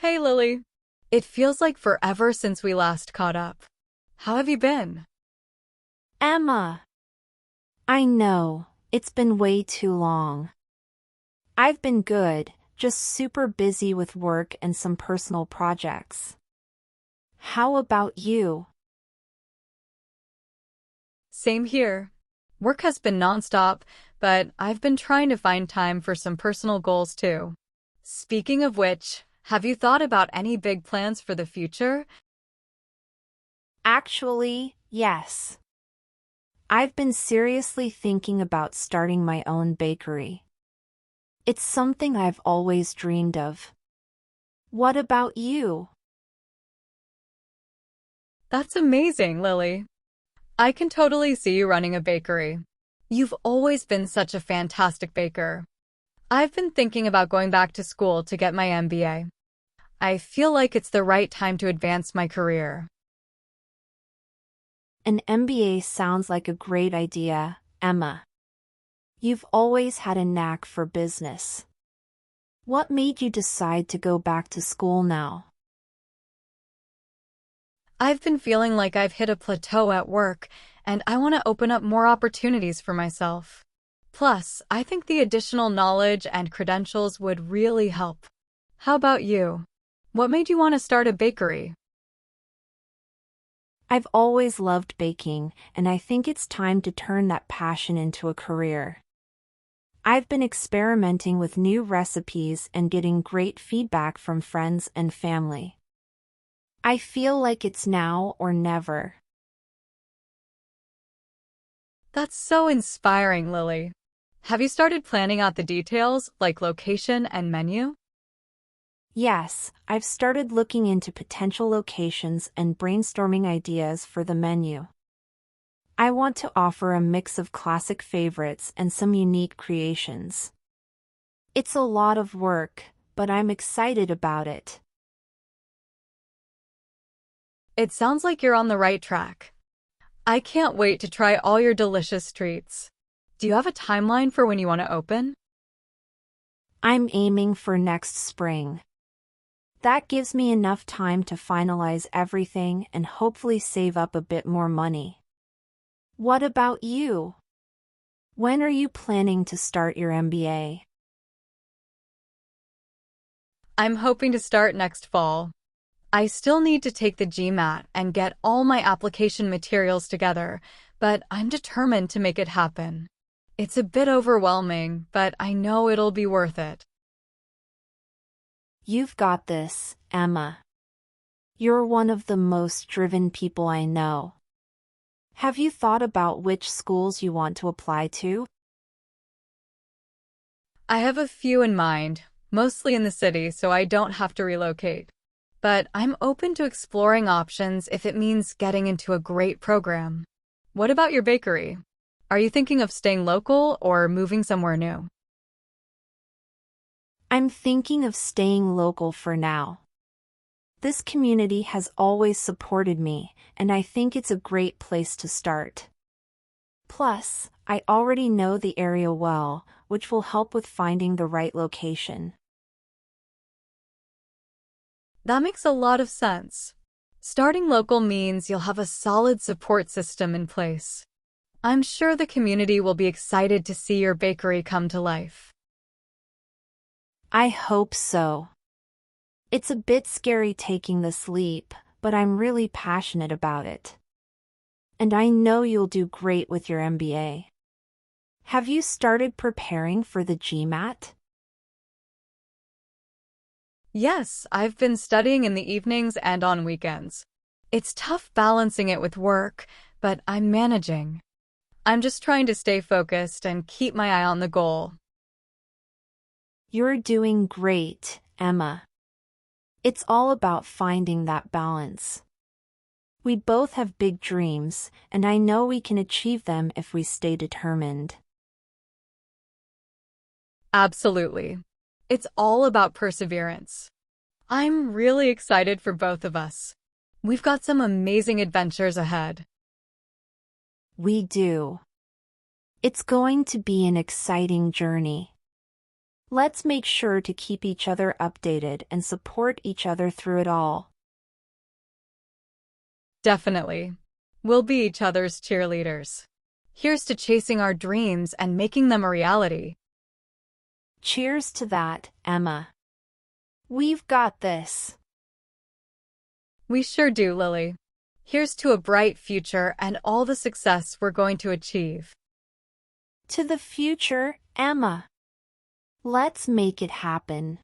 Hey Lily. It feels like forever since we last caught up. How have you been? Emma, I know, it's been way too long. I've been good, just super busy with work and some personal projects. How about you? Same here. Work has been nonstop, but I've been trying to find time for some personal goals too. Speaking of which, have you thought about any big plans for the future? Actually, yes. I've been seriously thinking about starting my own bakery. It's something I've always dreamed of. What about you? That's amazing, Lily. I can totally see you running a bakery. You've always been such a fantastic baker. I've been thinking about going back to school to get my MBA. I feel like it's the right time to advance my career. An MBA sounds like a great idea, Emma. You've always had a knack for business. What made you decide to go back to school now? I've been feeling like I've hit a plateau at work, and I want to open up more opportunities for myself. Plus, I think the additional knowledge and credentials would really help. How about you? What made you want to start a bakery? I've always loved baking, and I think it's time to turn that passion into a career. I've been experimenting with new recipes and getting great feedback from friends and family. I feel like it's now or never. That's so inspiring, Lily. Have you started planning out the details, like location and menu? Yes, I've started looking into potential locations and brainstorming ideas for the menu. I want to offer a mix of classic favorites and some unique creations. It's a lot of work, but I'm excited about it. It sounds like you're on the right track. I can't wait to try all your delicious treats. Do you have a timeline for when you want to open? I'm aiming for next spring. That gives me enough time to finalize everything and hopefully save up a bit more money. What about you? When are you planning to start your MBA? I'm hoping to start next fall. I still need to take the GMAT and get all my application materials together, but I'm determined to make it happen. It's a bit overwhelming, but I know it'll be worth it. You've got this, Emma. You're one of the most driven people I know. Have you thought about which schools you want to apply to? I have a few in mind, mostly in the city, so I don't have to relocate. But I'm open to exploring options if it means getting into a great program. What about your bakery? Are you thinking of staying local or moving somewhere new? I'm thinking of staying local for now. This community has always supported me, and I think it's a great place to start. Plus, I already know the area well, which will help with finding the right location. That makes a lot of sense. Starting local means you'll have a solid support system in place. I'm sure the community will be excited to see your bakery come to life. I hope so. It's a bit scary taking this leap, but I'm really passionate about it. And I know you'll do great with your MBA. Have you started preparing for the GMAT? Yes, I've been studying in the evenings and on weekends. It's tough balancing it with work, but I'm managing. I'm just trying to stay focused and keep my eye on the goal. You're doing great, Emma. It's all about finding that balance. We both have big dreams, and I know we can achieve them if we stay determined. Absolutely. It's all about perseverance. I'm really excited for both of us. We've got some amazing adventures ahead. We do. It's going to be an exciting journey. Let's make sure to keep each other updated and support each other through it all. Definitely. We'll be each other's cheerleaders. Here's to chasing our dreams and making them a reality. Cheers to that, Emma. We've got this. We sure do, Lily. Here's to a bright future and all the success we're going to achieve. To the future, Emma. Let's make it happen.